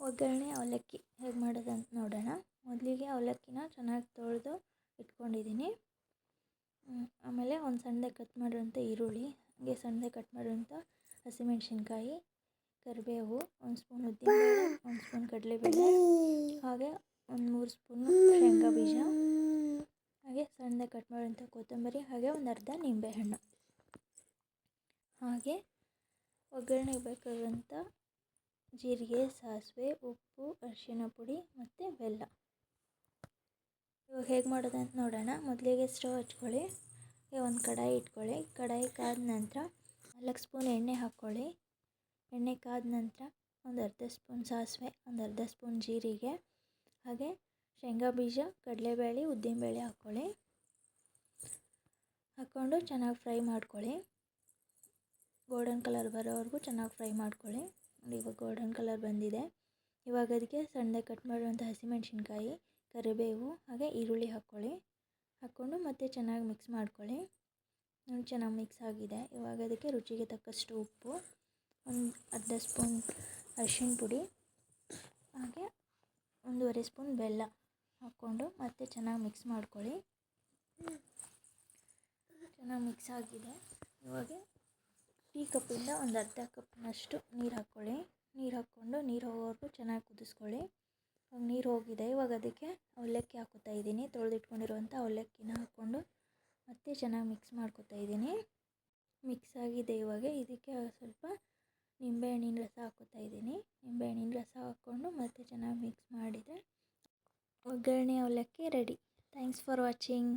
ಒಗ್ಗರಣೆ ಅವಲಕ್ಕಿ ಹೇಗೆ ಮಾಡೋದು ಅಂತ ನೋಡೋಣ. ಮೊದಲಿಗೆ ಅವಲಕ್ಕಿನ ಚೆನ್ನಾಗಿ ತೊಳೆದು ಇಟ್ಕೊಂಡಿದ್ದೀನಿ. ಆಮೇಲೆ ಒಂದು ಸಣ್ಣದಾಗಿ ಕಟ್ ಮಾಡಿರೋಂಥ ಈರುಳ್ಳಿ, ಹಾಗೆ ಸಣ್ಣದಾಗಿ ಕಟ್ ಮಾಡಿರೋಂಥ ಹಸಿಮೆಣಸಿನ್ಕಾಯಿ, ಕರಿಬೇವು, ಒಂದು ಸ್ಪೂನ್ ಉದ್ದಿನಬೇಳೆ, ಒಂದು ಸ್ಪೂನ್ ಕಡಲೆಬೇಳೆ, ಹಾಗೆ ಒಂದು 3 ಸ್ಪೂನು ಶೇಂಗಾ ಬೀಜ, ಹಾಗೆ ಸಣ್ಣದಾಗಿ ಕಟ್ ಮಾಡಿರೋಂಥ ಕೊತ್ತಂಬರಿ, ಹಾಗೆ ಒಂದು ಅರ್ಧ ನಿಂಬೆಹಣ್ಣು, ಹಾಗೆ ಒಗ್ಗರಣೆಗೆ ಬೇಕಾದಂಥ ಜೀರಿಗೆ, ಸಾಸಿವೆ, ಉಪ್ಪು, ಅರಿಶಿಣ ಪುಡಿ ಮತ್ತು ಬೆಲ್ಲ. ಇವಾಗ ಹೇಗೆ ಮಾಡೋದು ಅಂತ ನೋಡೋಣ. ಮೊದಲಿಗೆ ಸ್ಟವ್ ಹಚ್ಕೊಳ್ಳಿ, ಒಂದು ಕಡಾಯಿ ಇಟ್ಕೊಳ್ಳಿ. ಕಡಾಯಿ ಕಾದ ನಂತರ 4 ಸ್ಪೂನ್ ಎಣ್ಣೆ ಹಾಕ್ಕೊಳ್ಳಿ. ಎಣ್ಣೆ ಕಾದ ನಂತರ ಒಂದು ಅರ್ಧ ಸ್ಪೂನ್ ಸಾಸಿವೆ, ಒಂದು ಅರ್ಧ ಸ್ಪೂನ್ ಜೀರಿಗೆ, ಹಾಗೆ ಶೇಂಗಾ ಬೀಜ, ಕಡಲೆಬೇಳೆ, ಉದ್ದಿನಬೇಳೆ ಹಾಕ್ಕೊಳ್ಳಿ. ಹಾಕ್ಕೊಂಡು ಚೆನ್ನಾಗಿ ಫ್ರೈ ಮಾಡ್ಕೊಳ್ಳಿ. ಗೋಲ್ಡನ್ ಕಲರ್ ಬರೋವರೆಗೂ ಚೆನ್ನಾಗಿ ಫ್ರೈ ಮಾಡ್ಕೊಳ್ಳಿ. ಇವಾಗ ಗೋಲ್ಡನ್ ಕಲರ್ ಬಂದಿದೆ. ಇವಾಗ ಅದಕ್ಕೆ ಸಣ್ಣದಾಗಿ ಕಟ್ ಮಾಡಿರುವಂಥ ಹಸಿಮೆಣಸಿನ್ಕಾಯಿ, ಕರಿಬೇವು, ಹಾಗೆ ಈರುಳ್ಳಿ ಹಾಕ್ಕೊಂಡು ಮತ್ತೆ ಚೆನ್ನಾಗಿ ಮಿಕ್ಸ್ ಮಾಡ್ಕೊಳ್ಳಿ. ಚೆನ್ನಾಗಿ ಮಿಕ್ಸ್ ಆಗಿದೆ. ಇವಾಗ ಅದಕ್ಕೆ ರುಚಿಗೆ ತಕ್ಕಷ್ಟು ಉಪ್ಪು, ಒಂದು ಅರ್ಧ ಸ್ಪೂನ್ ಅರಿಶಿಣ ಪುಡಿ, ಹಾಗೆ 1.5 ಸ್ಪೂನ್ ಬೆಲ್ಲ ಹಾಕ್ಕೊಂಡು ಮತ್ತೆ ಚೆನ್ನಾಗಿ ಮಿಕ್ಸ್ ಮಾಡ್ಕೊಳ್ಳಿ. ಚೆನ್ನಾಗಿ ಮಿಕ್ಸ್ ಆಗಿದೆ. ಇವಾಗ ಟೀ ಕಪ್ಪಿಂದ ಒಂದು ಅರ್ಧ ಕಪ್ನಷ್ಟು ನೀರು ಹಾಕ್ಕೊಳ್ಳಿ. ನೀರು ಹಾಕ್ಕೊಂಡು ನೀರು ಹೋಗೋವರೆಗೂ ಚೆನ್ನಾಗಿ ಕುದಿಸ್ಕೊಳ್ಳಿ. ಇವಾಗ ನೀರು ಹೋಗಿದೆ. ಇವಾಗ ಅದಕ್ಕೆ ಅವಲಕ್ಕಿ ಹಾಕ್ಕೋತಾ ಇದ್ದೀನಿ. ತೊಳೆದಿಟ್ಕೊಂಡಿರುವಂಥ ಅವಲಕ್ಕಿನ ಹಾಕ್ಕೊಂಡು ಮತ್ತೆ ಚೆನ್ನಾಗಿ ಮಿಕ್ಸ್ ಮಾಡ್ಕೋತಾ ಇದ್ದೀನಿ. ಮಿಕ್ಸ್ ಆಗಿದೆ. ಇವಾಗ ಇದಕ್ಕೆ ಸ್ವಲ್ಪ ನಿಂಬೆಹಣ್ಣಿನ ರಸ ಹಾಕ್ಕೋತಾ ಇದ್ದೀನಿ. ನಿಂಬೆಹಣ್ಣಿನ ರಸ ಹಾಕ್ಕೊಂಡು ಮತ್ತೆ ಚೆನ್ನಾಗಿ ಮಿಕ್ಸ್ ಮಾಡಿದರೆ ಒಗ್ಗರಣೆ ಅವಲಕ್ಕಿ ರೆಡಿ. Thanks for watching.